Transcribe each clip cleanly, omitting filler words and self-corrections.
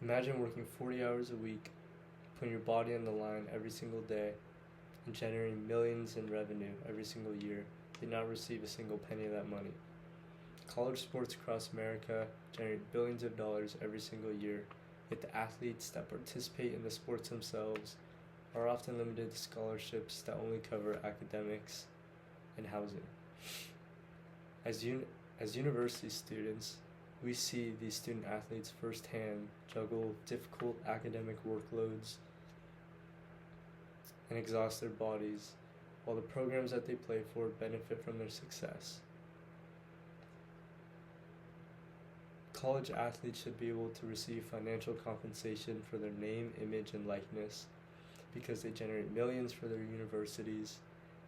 Imagine working 40 hours a week, putting your body on the line every single day, and generating millions in revenue every single year, yet not receive a single penny of that money. College sports across America generate billions of dollars every single year, yet the athletes that participate in the sports themselves are often limited to scholarships that only cover academics and housing. As university students, we see these student athletes firsthand juggle difficult academic workloads and exhaust their bodies, while the programs that they play for benefit from their success. College athletes should be able to receive financial compensation for their name, image, and likeness because they generate millions for their universities,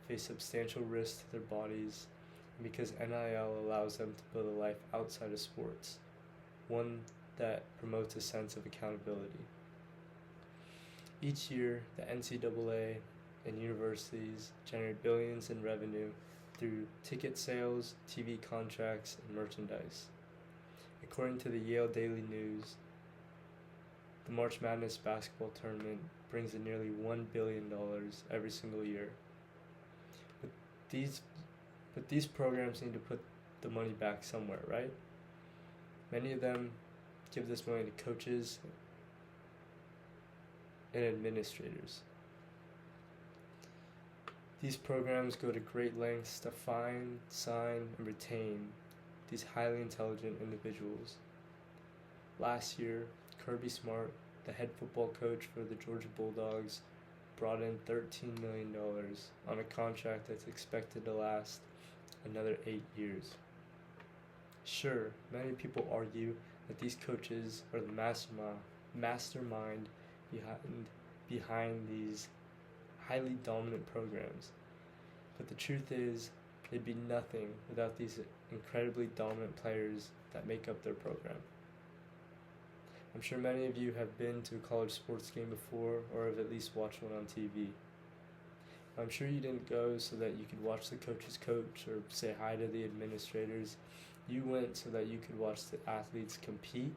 face substantial risks to their bodies, and because NIL allows them to build a life outside of sports, one that promotes a sense of accountability. Each year, the NCAA and universities generate billions in revenue through ticket sales, TV contracts, and merchandise. According to the Yale Daily News, the March Madness basketball tournament brings in nearly $1 billion every single year. But these programs need to put the money back somewhere, right? Many of them give this money to coaches and administrators. These programs go to great lengths to find, sign, and retain these highly intelligent individuals. Last year, Kirby Smart, the head football coach for the Georgia Bulldogs, brought in $13 million on a contract that's expected to last another 8 years. Sure, many people argue that these coaches are the mastermind behind these highly dominant programs, but the truth is they'd be nothing without these incredibly dominant players that make up their program. I'm sure many of you have been to a college sports game before or have at least watched one on TV. I'm sure you didn't go so that you could watch the coaches coach or say hi to the administrators. You went so that you could watch the athletes compete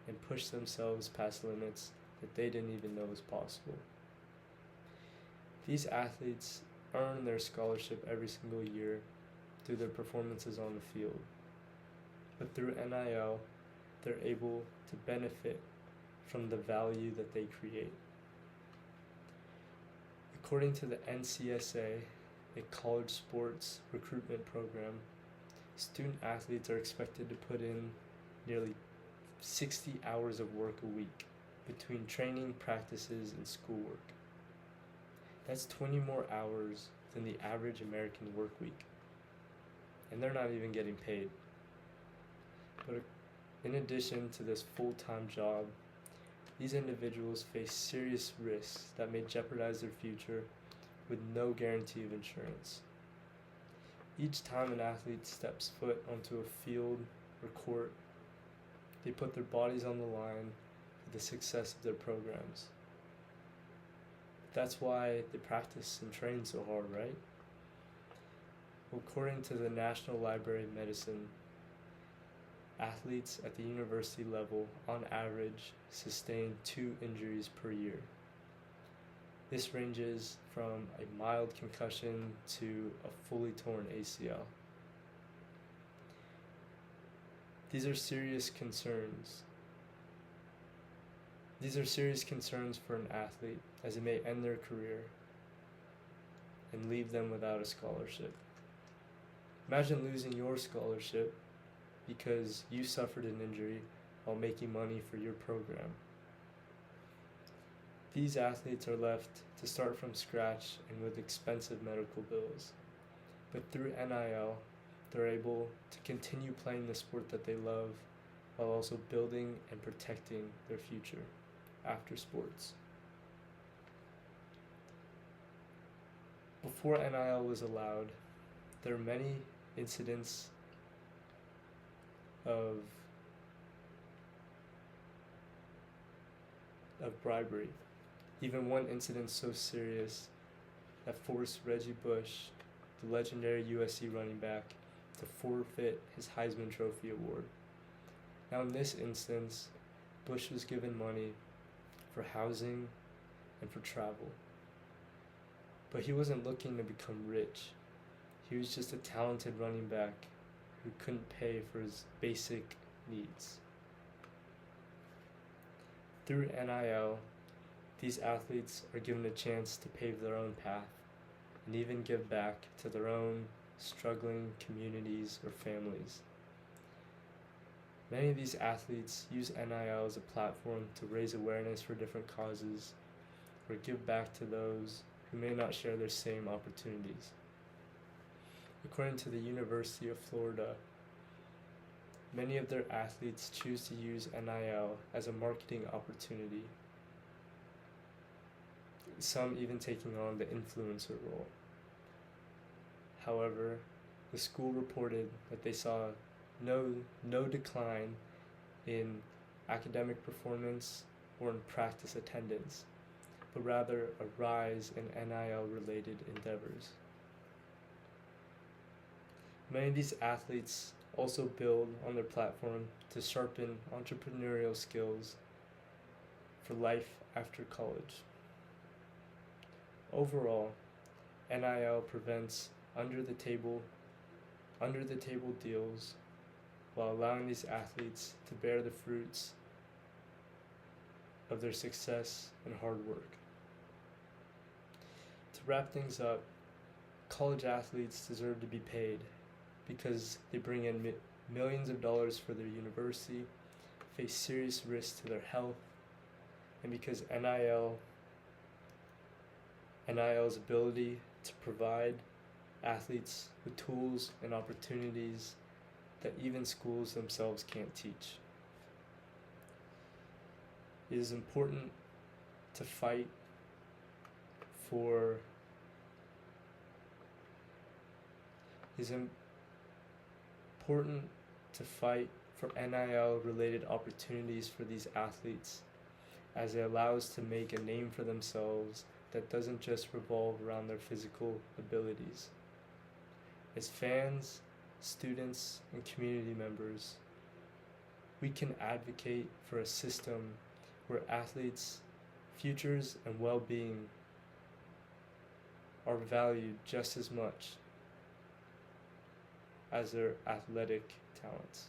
and push themselves past limits that they didn't even know was possible. These athletes earn their scholarship every single year through their performances on the field. But through NIL, they're able to benefit from the value that they create. According to the NCSA, a college sports recruitment program, student athletes are expected to put in nearly 60 hours of work a week between training, practices, and schoolwork. That's 20 more hours than the average American work week. And they're not even getting paid. But in addition to this full-time job, these individuals face serious risks that may jeopardize their future with no guarantee of insurance. Each time an athlete steps foot onto a field or court, they put their bodies on the line for the success of their programs. That's why they practice and train so hard, right? Well, according to the National Library of Medicine, athletes at the university level, on average, sustain 2 injuries per year. This ranges from a mild concussion to a fully torn ACL. These are serious concerns. These are serious concerns for an athlete, as it may end their career and leave them without a scholarship. Imagine losing your scholarship because you suffered an injury while making money for your program. These athletes are left to start from scratch and with expensive medical bills. But through NIL, they're able to continue playing the sport that they love while also building and protecting their future after sports. Before NIL was allowed, there were many incidents of bribery. Even one incident so serious that forced Reggie Bush, the legendary USC running back, to forfeit his Heisman Trophy award. Now in this instance, Bush was given money for housing and for travel. But he wasn't looking to become rich. He was just a talented running back who couldn't pay for his basic needs. Through NIL, these athletes are given a chance to pave their own path and even give back to their own struggling communities or families. Many of these athletes use NIL as a platform to raise awareness for different causes or give back to those who may not share their same opportunities. According to the University of Florida, many of their athletes choose to use NIL as a marketing opportunity, some even taking on the influencer role. However, the school reported that they saw no decline in academic performance or in practice attendance, but rather a rise in NIL-related endeavors. Many of these athletes also build on their platform to sharpen entrepreneurial skills for life after college. Overall, NIL prevents under-the-table deals while allowing these athletes to bear the fruits of their success and hard work. To wrap things up, college athletes deserve to be paid because they bring in millions of dollars for their university, face serious risks to their health, and because NIL's ability to provide athletes with tools and opportunities that even schools themselves can't teach. It is important to fight for NIL-related opportunities for these athletes, as it allows to make a name for themselves that doesn't just revolve around their physical abilities. As fans, students, and community members, we can advocate for a system where athletes' futures and well-being are valued just as much as their athletic talents.